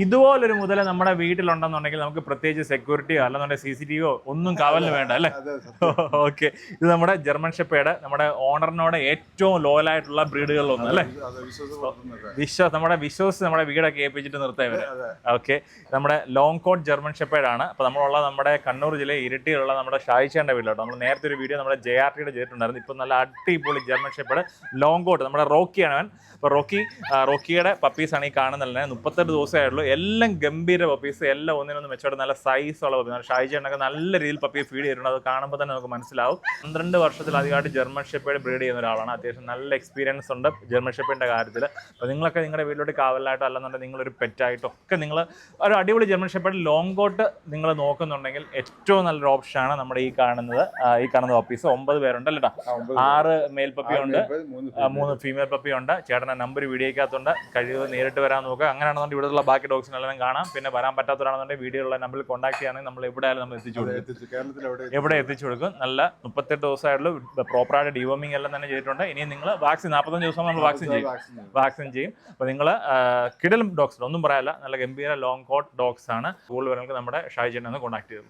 ഇതുപോലൊരു മുതല നമ്മുടെ വീട്ടിലുണ്ടെന്നുണ്ടെങ്കിൽ നമുക്ക് പ്രത്യേകിച്ച് സെക്യൂരിറ്റിയോ അല്ലെന്നുണ്ടെങ്കിൽ CCTV ഒന്നും കാവലിന് വേണ്ട അല്ലേ? ഓക്കെ. ഇത് നമ്മുടെ ജർമ്മൻ ഷെപ്പേർഡ്, നമ്മുടെ ഓണറിനോട് ഏറ്റവും ലോയലായിട്ടുള്ള ബ്രീഡുകളിലൊന്നും അല്ലേ? നമ്മുടെ വീടൊക്കെ ഏൽപ്പിച്ചിട്ട് നിർത്താൻ വരെ. ഓക്കെ. നമ്മുടെ ലോങ് കോട്ട് ജർമ്മൻ ഷെപ്പേർഡ് ആണ്. അപ്പോൾ നമ്മളുള്ള നമ്മുടെ കണ്ണൂർ ജില്ലയിൽ ഇരിട്ടിയിലുള്ള നമ്മുടെ ഷായിച്ചേന്റെ വീട്ടിലോട്ടോ. നമ്മൾ നേരത്തെ ഒരു വീഡിയോ നമ്മുടെ JRTയുടെ ചെയ്തിട്ടുണ്ടായിരുന്നു. ഇപ്പം നല്ല അടിപൊളി ജർമ്മൻ ഷെപ്പേർഡ് ലോങ് കോട്ട്, നമ്മുടെ റോക്കിയാണ് അവൻ. അപ്പോൾ റോക്കിയുടെ പപ്പീസാണ് ഈ കാണുന്നത്. 38 ദിവസമേ ആയുള്ളൂ. എല്ലാം ഗംഭീര പപ്പീസ്, എല്ലാം ഒന്നിനൊന്ന് മെച്ചോട്ട് നല്ല സൈസുള്ള പപ്പീസ്. ഷായിച്ചേട്ടനൊക്കെ നല്ല രീതിയിൽ പപ്പിയെ ഫീഡ് ചെയ്തിട്ടുണ്ട്. അത് കാണുമ്പോൾ തന്നെ നമുക്ക് മനസ്സിലാവും. 12 വർഷത്തിലധികമായിട്ട് ജർമ്മൻ ഷെപ്പേർഡ് ബ്രീഡ് ചെയ്യുന്ന ഒരാളാണ്. അത്യാവശ്യം നല്ല എക്സ്പീരിയൻസ് ഉണ്ട് ജർമ്മൻ ഷെപ്പേർഡിന്റെ കാര്യത്തിൽ. അപ്പോൾ നിങ്ങളൊക്കെ നിങ്ങളുടെ വീട്ടിലോട്ട് കാവലായിട്ടോ അല്ലെന്നുണ്ടെങ്കിൽ നിങ്ങളൊരു പെറ്റായിട്ടോ ഒക്കെ നിങ്ങൾ ഒരു അടിപൊളി ജർമ്മൻ ഷെപ്പേർഡ് ലോങ് കോട്ട് നിങ്ങൾ നോക്കുന്നുണ്ടെങ്കിൽ ഏറ്റവും നല്ലൊരു ഓപ്ഷനാണ് നമ്മുടെ ഈ കാണുന്ന പപ്പീസ്. 9 പേരുണ്ട് അല്ലേട്ടാ? 6 മെയിൽ പപ്പി ഉണ്ട്, 3 ഫീമെയിൽ പപ്പി ഉണ്ട്. ചേട്ടൻ്റെ നമ്പർ വീഡിയോക്കകത്തുണ്ട്. കഴിവ് നേരിട്ട് വരാൻ നോക്കുക. അങ്ങനെയാണെന്നുണ്ടെങ്കിൽ ഇവിടെയുള്ള ബാക്കി ഡോഗ്സിനെല്ലാം കാണാം. പിന്നെ വരാൻ പറ്റാത്തവരാണെന്നുണ്ടെങ്കിൽ വീഡിയോയുള്ള നമ്പറിൽ കോൺടാക്ട് ചെയ്യുകയാണെങ്കിൽ നമ്മൾ എവിടെയായാലും നമ്മൾ എത്തിച്ചു കൊടുക്കും. നല്ല 38 ദിവസമായിട്ടുള്ള പ്രോപ്പറായിട്ട് ഡിവോമിങ് എല്ലാം തന്നെ ചെയ്തിട്ടുണ്ട്. ഇനി നിങ്ങൾ വാക്സിൻ 45 ദിവസം നമ്മൾ വാക്സിൻ ചെയ്യും. അപ്പോൾ നിങ്ങൾ കിടലും ഡോഗ്സ് ഒന്നും പറയാനില്ല, നല്ല ഗംഭീര ലോങ് കോട്ട് ഡോഗ്സ് ആണ്. കൂടുതൽ വരങ്ങൾക്ക് നമ്മുടെ ഷായി ചേട്ടനെ ഒന്ന് കോൺടാക്ട് ചെയ്തു.